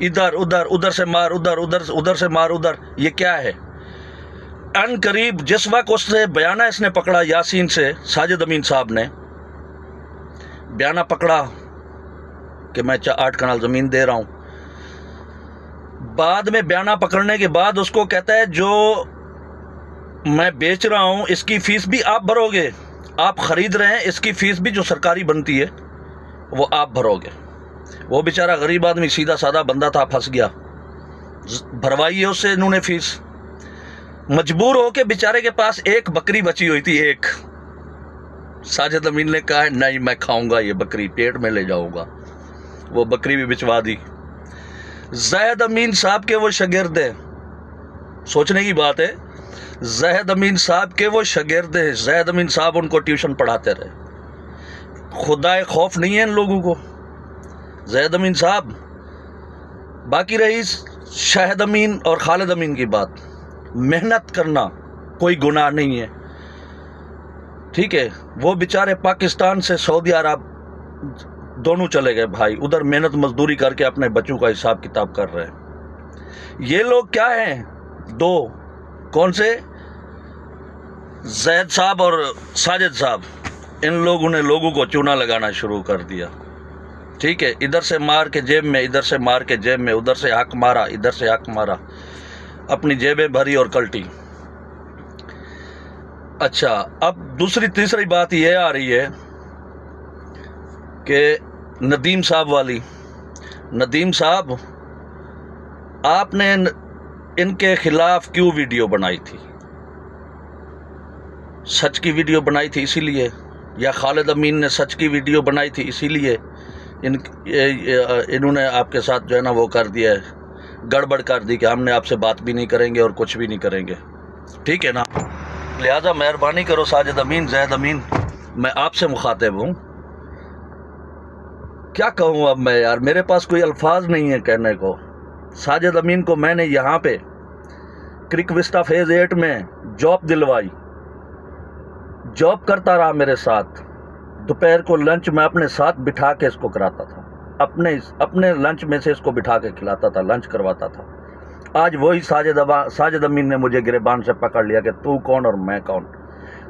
ادھر ادھر ادھر سے مار ادھر ادھر سے مار ادھر. یہ کیا ہے؟ ان قریب جس وقت اس سے بیانہ اس نے پکڑا یاسین سے، ساجد امین صاحب نے بیانہ پکڑا کہ میں 8 کنال زمین دے رہا ہوں، بعد میں بیانہ پکڑنے کے بعد اس کو کہتا ہے جو میں بیچ رہا ہوں اس کی فیس بھی آپ بھرو گے، آپ خرید رہے ہیں اس کی فیس بھی جو سرکاری بنتی ہے وہ آپ بھرو گے. وہ بیچارہ غریب آدمی سیدھا سادہ بندہ تھا، پھنس گیا. بھروائی ہے اس سے انہوں نے فیس. مجبور ہو کے بیچارے کے پاس ایک بکری بچی ہوئی تھی، ایک. ساجد امین نے کہا نہیں میں کھاؤں گا یہ بکری، پیٹ میں لے جاؤں گا. وہ بکری بھی بچوا دی. زاہد امین صاحب کے وہ شاگرد ہیں، سوچنے کی بات ہے، زاہد امین صاحب کے وہ شاگرد ہیں. زاہد امین صاحب ان کو ٹیوشن پڑھاتے رہے. خدائے خوف نہیں ہے ان لوگوں کو. زاہد امین صاحب. باقی رہی شاہد امین اور خالد امین کی بات، محنت کرنا کوئی گناہ نہیں ہے، ٹھیک ہے. وہ بیچارے پاکستان سے سعودی عرب دونوں چلے گئے بھائی، ادھر محنت مزدوری کر کے اپنے بچوں کا حساب کتاب کر رہے ہیں. یہ لوگ کیا ہیں؟ دو کون سے؟ زید صاحب اور ساجد صاحب. ان لوگوں نے لوگوں کو چونا لگانا شروع کر دیا، ٹھیک ہے. ادھر سے مار کے جیب میں، ادھر سے مار کے جیب میں، ادھر سے حق مارا، ادھر سے حق مارا، اپنی جیبیں بھری اور کلٹی. اچھا، اب تیسری بات یہ آ رہی ہے کہ ندیم صاحب والی. ندیم صاحب، آپ نے ان کے خلاف کیوں ویڈیو بنائی تھی؟ سچ کی ویڈیو بنائی تھی اسی لیے، یا خالد امین نے سچ کی ویڈیو بنائی تھی اسی لیے انہوں نے آپ کے ساتھ جو ہے نا وہ کر دیا ہے، گڑبڑ کر دی کہ ہم نے آپ سے بات بھی نہیں کریں گے اور کچھ بھی نہیں کریں گے، ٹھیک ہے نا. لہٰذا مہربانی کرو ساجد امین، زید امین، میں آپ سے مخاطب ہوں. کیا کہوں اب میں یار، میرے پاس کوئی الفاظ نہیں ہے کہنے کو. ساجد امین کو میں نے یہاں پہ کرک وسٹا فیز 8 میں جاب دلوائی، جاب کرتا رہا میرے ساتھ. دوپہر کو لنچ میں اپنے ساتھ بٹھا کے اس کو کراتا تھا، اپنے لنچ میں سے اس کو بٹھا کے کھلاتا تھا، لنچ کرواتا تھا. آج وہی ساجد امین نے مجھے گریبان سے پکڑ لیا کہ تو کون اور میں کون.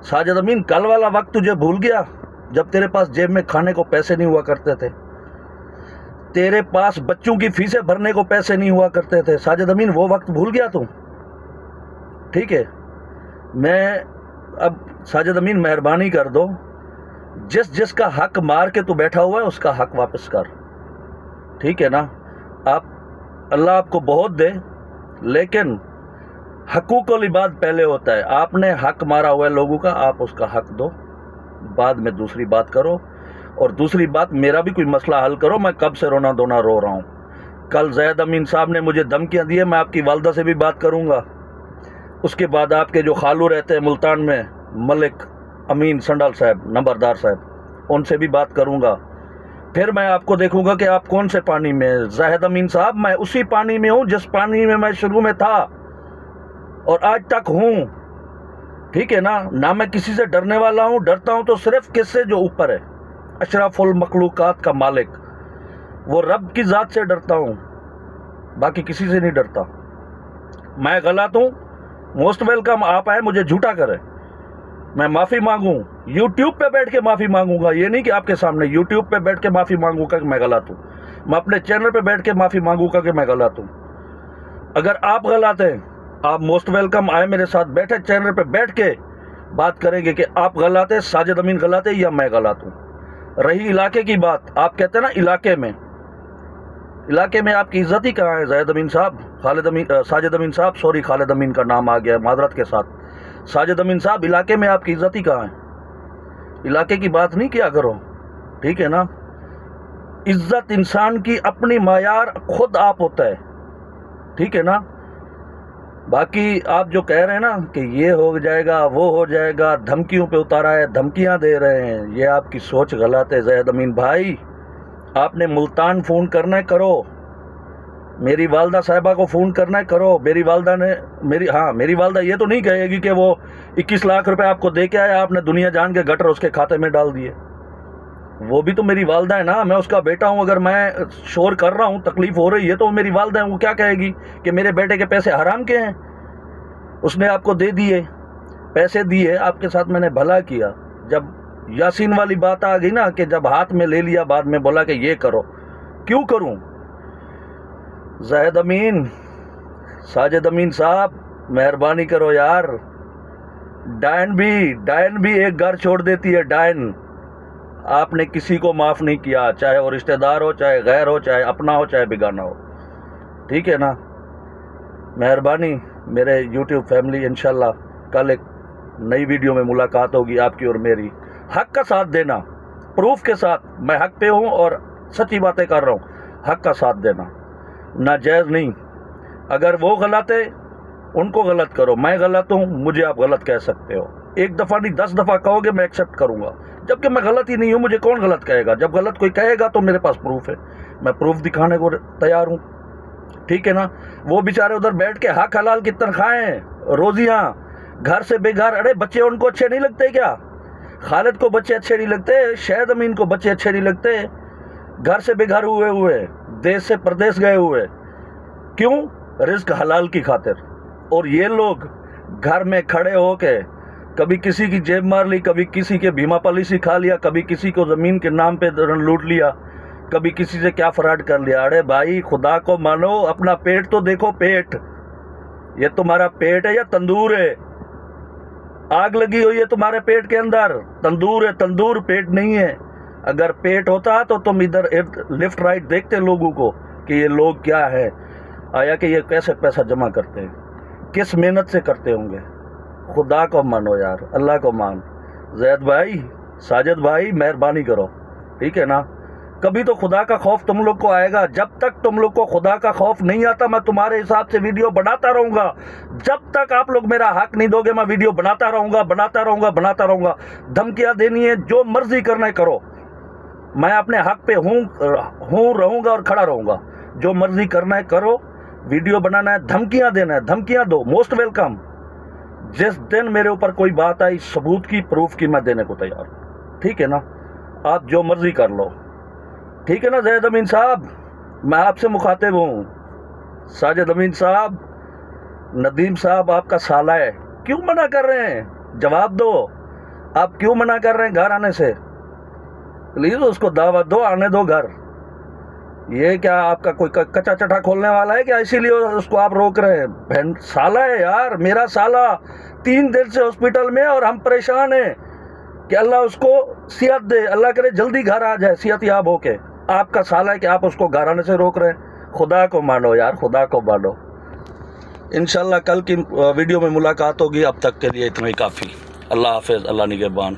ساجد امین، کل والا وقت تجھے بھول گیا جب تیرے پاس جیب میں کھانے کو پیسے نہیں ہوا کرتے تھے، تیرے پاس بچوں کی فیسیں بھرنے کو پیسے نہیں ہوا کرتے تھے. ساجد امین، وہ وقت بھول گیا تو، ٹھیک ہے. میں اب ساجد امین مہربانی کر دو، جس کا حق مار کے تو بیٹھا ہوا ہے اس کا حق واپس کر، ٹھیک ہے نا. اللہ آپ کو بہت دے، لیکن حقوق العباد پہلے ہوتا ہے. آپ نے حق مارا ہوا ہے لوگوں کا، آپ اس کا حق دو، بعد میں دوسری بات کرو. اور دوسری بات، میرا بھی کوئی مسئلہ حل کرو. میں کب سے رونا دھونا رو رہا ہوں. کل زید امین صاحب نے مجھے دھمکیاں دی ہے، میں آپ کی والدہ سے بھی بات کروں گا. اس کے بعد آپ کے جو خالو رہتے ہیں ملتان میں، ملک امین سنڈال صاحب، نمبردار صاحب، ان سے بھی بات کروں گا. پھر میں آپ کو دیکھوں گا کہ آپ کون سے پانی میں. زاہد امین صاحب، میں اسی پانی میں ہوں جس پانی میں میں شروع میں تھا اور آج تک ہوں، ٹھیک ہے نا. نہ میں کسی سے ڈرنے والا ہوں، ڈرتا ہوں تو صرف کس سے؟ جو اوپر ہے، اشرف المخلوقات کا مالک، وہ رب کی ذات سے ڈرتا ہوں، باقی کسی سے نہیں ڈرتا. میں غلط ہوں، موسٹ ویلکم. آپ آئے مجھے جھوٹا کریں، میں معافی مانگوں. یوٹیوب پہ بیٹھ کے معافی مانگوں گا، یہ نہیں کہ آپ کے سامنے. یوٹیوب پہ بیٹھ کے معافی مانگوں گا کہ میں غلط ہوں. میں اپنے چینل پہ بیٹھ کے معافی مانگوں گا کہ میں غلط ہوں. اگر آپ غلط ہیں، آپ موسٹ ویلکم آئے میرے ساتھ بیٹھے، چینل پہ بیٹھ کے بات کریں گے کہ آپ غلط ہیں، ساجد امین غلط ہے یا میں غلط ہوں. رہی علاقے کی بات، آپ کہتے ہیں نا علاقے میں آپ کی عزت ہی کہاں ہے؟ زید امین صاحب، ساجد امین صاحب، سوری خالد امین کا نام آ گیا معذرت کے ساتھ. ساجد امین صاحب، علاقے میں آپ کی عزت ہی کہاں ہے؟ علاقے کی بات نہیں کیا کرو، ٹھیک ہے نا. عزت انسان کی اپنی معیار خود آپ ہوتا ہے، ٹھیک ہے نا. باقی آپ جو کہہ رہے ہیں نا کہ یہ ہو جائے گا، وہ ہو جائے گا، دھمکیوں پہ اتارا ہے، دھمکیاں دے رہے ہیں، یہ آپ کی سوچ غلط ہے. زید امین بھائی، آپ نے ملتان فون کرنا ہے کرو، میری والدہ صاحبہ کو فون کرنا ہے کرو. میری والدہ یہ تو نہیں کہے گی کہ وہ 21 لاکھ روپے آپ کو دے کے آیا، آپ نے دنیا جان کے گٹر اس کے کھاتے میں ڈال دیے. وہ بھی تو میری والدہ ہے نا, میں اس کا بیٹا ہوں. اگر میں شور کر رہا ہوں, تکلیف ہو رہی ہے, تو وہ میری والدہ ہے, وہ کیا کہے گی کہ میرے بیٹے کے پیسے حرام کے ہیں؟ اس نے آپ کو دے دیے, پیسے دیے, آپ کے ساتھ میں نے بھلا کیا. جب یاسین والی بات آ گئی نا کہ جب ہاتھ میں لے لیا, بعد میں بولا کہ یہ کرو, کیوں کروں؟ زاہد امین, ساجد امین صاحب, مہربانی کرو یار. ڈائن بھی ایک گھر چھوڑ دیتی ہے, ڈائن. آپ نے کسی کو معاف نہیں کیا, چاہے وہ رشتہ دار ہو, چاہے غیر ہو, چاہے اپنا ہو, چاہے بیگانہ ہو. ٹھیک ہے نا؟ مہربانی میرے یوٹیوب فیملی, انشاءاللہ کل ایک نئی ویڈیو میں ملاقات ہوگی آپ کی اور میری. حق کا ساتھ دینا, پروف کے ساتھ. میں حق پہ ہوں اور سچی باتیں کر رہا ہوں. حق کا ساتھ دینا, ناجائز نہیں. اگر وہ غلط ہے ان کو غلط کرو, میں غلط ہوں, مجھے آپ غلط کہہ سکتے ہو. ایک دفعہ نہیں 10 دفعہ کہو گے, میں ایکسیپٹ کروں گا. جبکہ میں غلط ہی نہیں ہوں, مجھے کون غلط کہے گا؟ جب غلط کوئی کہے گا تو میرے پاس پروف ہے, میں پروف دکھانے کو تیار ہوں. ٹھیک ہے نا؟ وہ بیچارے ادھر بیٹھ کے حق حلال کی تنخواہیں, روزیاں, گھر سے بے گھر. ارے بچے ان کو اچھے نہیں لگتے کیا؟ خالد کو بچے اچھے نہیں لگتے, شاہد امین کو بچے اچھے نہیں لگتے, گھر سے بے گھر ہوئے, دیش سے پردیس گئے ہوئے. کیوں؟ رزق حلال کی خاطر. اور یہ لوگ گھر میں کھڑے ہو کے کبھی کسی کی جیب مار لی, کبھی کسی کے بیمہ پالیسی کھا لیا, کبھی کسی کو زمین کے نام پہ لوٹ لیا, کبھی کسی سے کیا فراڈ کر لیا. ارے بھائی خدا کو مانو, اپنا پیٹ تو دیکھو. پیٹ, یہ تمہارا پیٹ ہے یا تندور ہے؟ آگ لگی ہوئی ہے تمہارے پیٹ کے اندر, تندور ہے, تندور پیٹ نہیں ہے. اگر پیٹ ہوتا تو تم ادھر لیفٹ رائٹ دیکھتے لوگوں کو کہ یہ لوگ کیا ہے, آیا کہ یہ کیسے پیسہ جمع کرتے ہیں, کس محنت سے کرتے ہوں گے. خدا کو مانو یار, اللہ کو مان. زید بھائی, ساجد بھائی, مہربانی کرو. ٹھیک ہے نا؟ کبھی تو خدا کا خوف تم لوگ کو آئے گا. جب تک تم لوگ کو خدا کا خوف نہیں آتا, میں تمہارے حساب سے ویڈیو بناتا رہوں گا. جب تک آپ لوگ میرا حق نہیں دو گے, میں ویڈیو بناتا رہوں گا. دھمکیاں دینی ہے, جو مرضی کرنا ہے کرو. میں اپنے حق پہ ہوں, رہوں گا اور کھڑا رہوں گا. جو مرضی کرنا ہے کرو, ویڈیو بنانا ہے, دھمکیاں دینا ہے, دھمکیاں دو, موسٹ ویلکم. جس دن میرے اوپر کوئی بات آئی ثبوت کی, پروف کی, میں دینے کو تیار ہوں. ٹھیک ہے نا؟ آپ جو مرضی کر لو. ٹھیک ہے نا زید امین صاحب؟ میں آپ سے مخاطب ہوں. ساجد امین صاحب, ندیم صاحب آپ کا سالہ ہے, کیوں منع کر رہے ہیں؟ جواب دو. آپ کیوں منع کر رہے ہیں گھر آنے سے؟ پلیز اس کو دعوت دو, آنے دو گھر. یہ کیا آپ کا کوئی کچا چٹا کھولنے والا ہے کیا, اسی لیے اس کو آپ روک رہے ہیں؟ بہن سالہ ہے یار, میرا سالہ 3 دن سے ہاسپٹل میں, اور ہم پریشان ہیں کہ اللہ اس کو صحت دے, اللہ کرے جلدی گھر آ جائے صحت یاب ہو کے. آپ کا سالہ ہے کہ آپ اس کو گھر آنے سے روک رہے ہیں؟ خدا کو مانو یار, خدا کو مانو. انشاءاللہ کل کی ویڈیو میں ملاقات ہوگی. اب تک کے لیے اتنا ہی کافی. اللہ حافظ, اللہ نگہبان.